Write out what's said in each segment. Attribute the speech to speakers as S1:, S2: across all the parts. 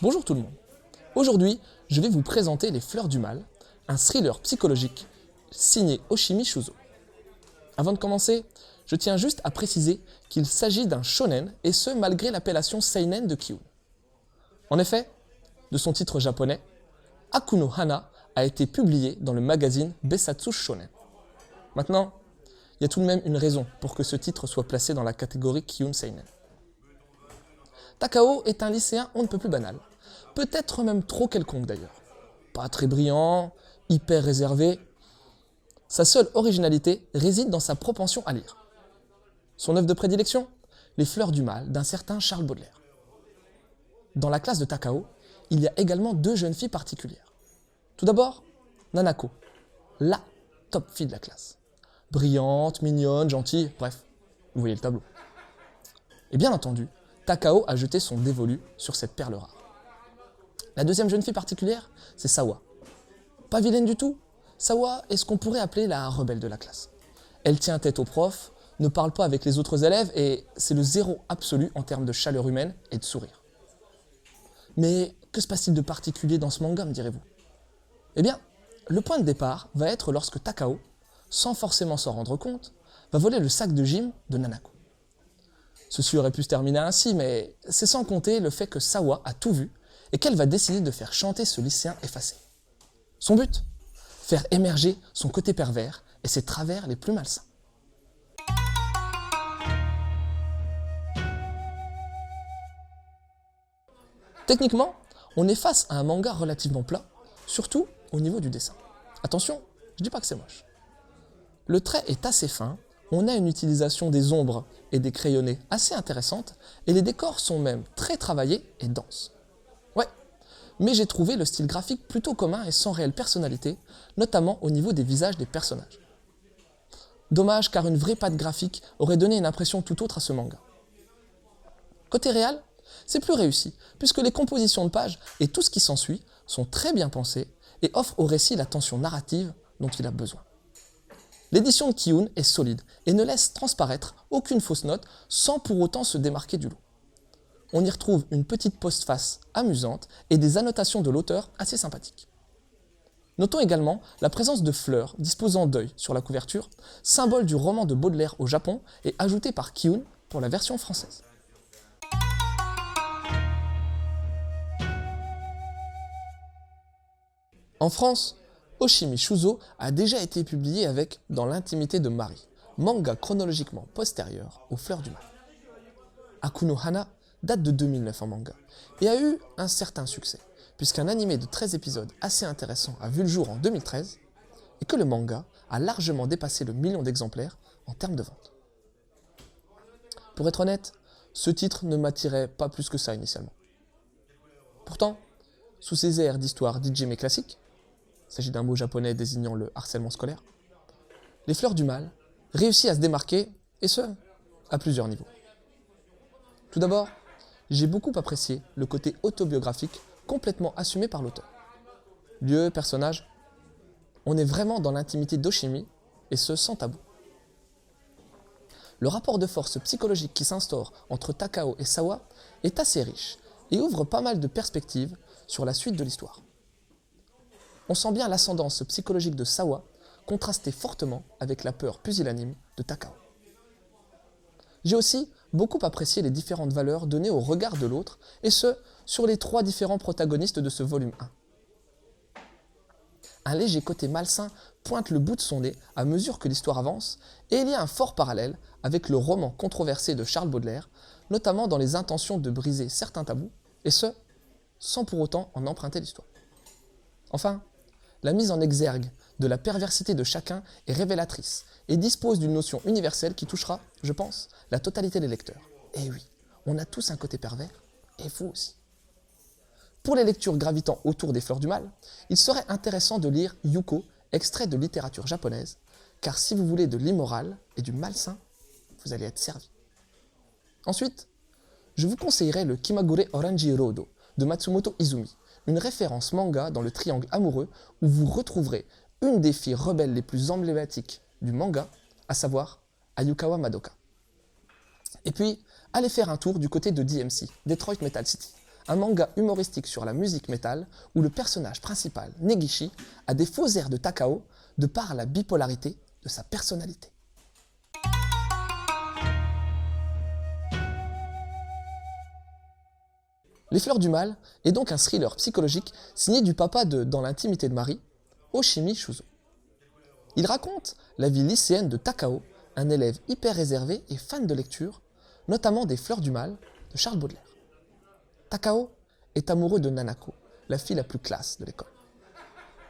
S1: Bonjour tout le monde. Aujourd'hui, je vais vous présenter Les Fleurs du Mal, un thriller psychologique signé Oshimi Shuzo. Avant de commencer, je tiens juste à préciser qu'il s'agit d'un shonen, et ce malgré l'appellation seinen de Ki-hoon. En effet, de son titre japonais, Akuno Hana a été publié dans le magazine Besatsu Shonen. Maintenant, il y a tout de même une raison pour que ce titre soit placé dans la catégorie Ki-hoon Seinen. Takao est un lycéen on ne peut plus banal, peut-être même trop quelconque d'ailleurs. Pas très brillant, hyper réservé. Sa seule originalité réside dans sa propension à lire. Son œuvre de prédilection, Les Fleurs du Mal d'un certain Charles Baudelaire. Dans la classe de Takao, il y a également deux jeunes filles particulières. Tout d'abord, Nanako, la top fille de la classe. Brillante, mignonne, gentille, bref, vous voyez le tableau. Et bien entendu, Takao a jeté son dévolu sur cette perle rare. La deuxième jeune fille particulière, c'est Sawa. Pas vilaine du tout, Sawa est ce qu'on pourrait appeler la rebelle de la classe. Elle tient tête au prof, ne parle pas avec les autres élèves et c'est le zéro absolu en termes de chaleur humaine et de sourire. Mais que se passe-t-il de particulier dans ce manga, me direz-vous? Eh bien, le point de départ va être lorsque Takao, sans forcément s'en rendre compte, va voler le sac de gym de Nanako. Ceci aurait pu se terminer ainsi, mais c'est sans compter le fait que Sawa a tout vu et qu'elle va décider de faire chanter ce lycéen effacé. Son but? Faire émerger son côté pervers et ses travers les plus malsains. Techniquement, on est face à un manga relativement plat, surtout au niveau du dessin. Attention, je dis pas que c'est moche. Le trait est assez fin, on a une utilisation des ombres et des crayonnés assez intéressante, et les décors sont même très travaillés et denses. Ouais, mais j'ai trouvé le style graphique plutôt commun et sans réelle personnalité, notamment au niveau des visages des personnages. Dommage car une vraie patte graphique aurait donné une impression tout autre à ce manga. Côté réal, c'est plus réussi, puisque les compositions de pages et tout ce qui s'ensuit sont très bien pensés et offrent au récit la tension narrative dont il a besoin. L'édition de Ki-hoon est solide et ne laisse transparaître aucune fausse note sans pour autant se démarquer du lot. On y retrouve une petite postface amusante et des annotations de l'auteur assez sympathiques. Notons également la présence de fleurs disposant d'œils sur la couverture, symbole du roman de Baudelaire au Japon et ajouté par Ki-hoon pour la version française. En France, Oshimi Shuzo a déjà été publié avec Dans l'intimité de Marie, manga chronologiquement postérieur aux Fleurs du Mal. Akuno Hana date de 2009 en manga et a eu un certain succès, puisqu'un animé de 13 épisodes assez intéressant a vu le jour en 2013 et que le manga a largement dépassé le 1 million d'exemplaires en termes de vente. Pour être honnête, ce titre ne m'attirait pas plus que ça initialement. Pourtant, sous ses airs d'histoire DJ classique, il s'agit d'un mot japonais désignant le harcèlement scolaire, Les Fleurs du Mal réussit à se démarquer, et ce, à plusieurs niveaux. Tout d'abord, j'ai beaucoup apprécié le côté autobiographique complètement assumé par l'auteur. Lieu, personnage, on est vraiment dans l'intimité d'Oshimi, et ce sans tabou. Le rapport de force psychologique qui s'instaure entre Takao et Sawa est assez riche, et ouvre pas mal de perspectives sur la suite de l'histoire. On sent bien l'ascendance psychologique de Sawa contraster fortement avec la peur pusillanime de Takao. J'ai aussi beaucoup apprécié les différentes valeurs données au regard de l'autre, et ce, sur les trois différents protagonistes de ce volume 1. Un léger côté malsain pointe le bout de son nez à mesure que l'histoire avance, et il y a un fort parallèle avec le roman controversé de Charles Baudelaire, notamment dans les intentions de briser certains tabous, et ce, sans pour autant en emprunter l'histoire. Enfin, la mise en exergue de la perversité de chacun est révélatrice et dispose d'une notion universelle qui touchera, je pense, la totalité des lecteurs. Et oui, on a tous un côté pervers, et vous aussi. Pour les lectures gravitant autour des Fleurs du Mal, il serait intéressant de lire Yuko, extrait de littérature japonaise, car si vous voulez de l'immoral et du malsain, vous allez être servi. Ensuite, je vous conseillerais le Kimagure Oranji Rodo de Matsumoto Izumi, une référence manga dans le triangle amoureux où vous retrouverez une des filles rebelles les plus emblématiques du manga, à savoir Ayukawa Madoka. Et puis, allez faire un tour du côté de DMC, Detroit Metal City, un manga humoristique sur la musique métal où le personnage principal, Negishi, a des faux airs de Takao de par la bipolarité de sa personnalité. Les Fleurs du Mal est donc un thriller psychologique signé du papa de Dans l'intimité de Marie, Oshimi Shuzo. Il raconte la vie lycéenne de Takao, un élève hyper réservé et fan de lecture, notamment des Fleurs du Mal de Charles Baudelaire. Takao est amoureux de Nanako, la fille la plus classe de l'école.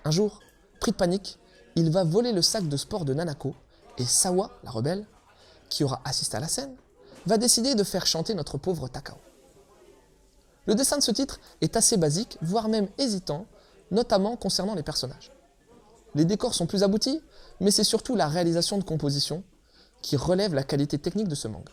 S1: Un jour, pris de panique, il va voler le sac de sport de Nanako et Sawa, la rebelle, qui aura assisté à la scène, va décider de faire chanter notre pauvre Takao. Le dessin de ce titre est assez basique, voire même hésitant, notamment concernant les personnages. Les décors sont plus aboutis, mais c'est surtout la réalisation de composition qui relève la qualité technique de ce manga.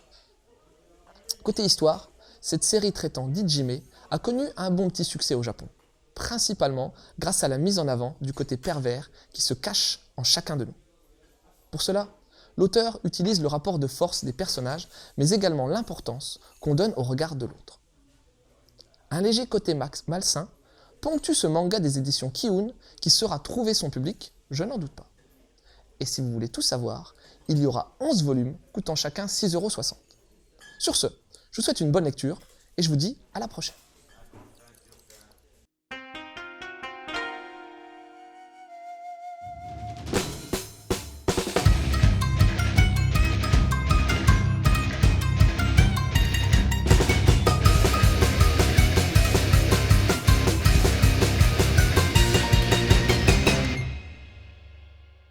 S1: Côté histoire, cette série traitant d'Hajime a connu un bon petit succès au Japon, principalement grâce à la mise en avant du côté pervers qui se cache en chacun de nous. Pour cela, l'auteur utilise le rapport de force des personnages, mais également l'importance qu'on donne au regard de l'autre. Un léger côté malsain ponctue ce manga des éditions Kiun qui saura trouver son public, je n'en doute pas. Et si vous voulez tout savoir, il y aura 11 volumes coûtant chacun 6,60 €. Sur ce, je vous souhaite une bonne lecture et je vous dis à la prochaine.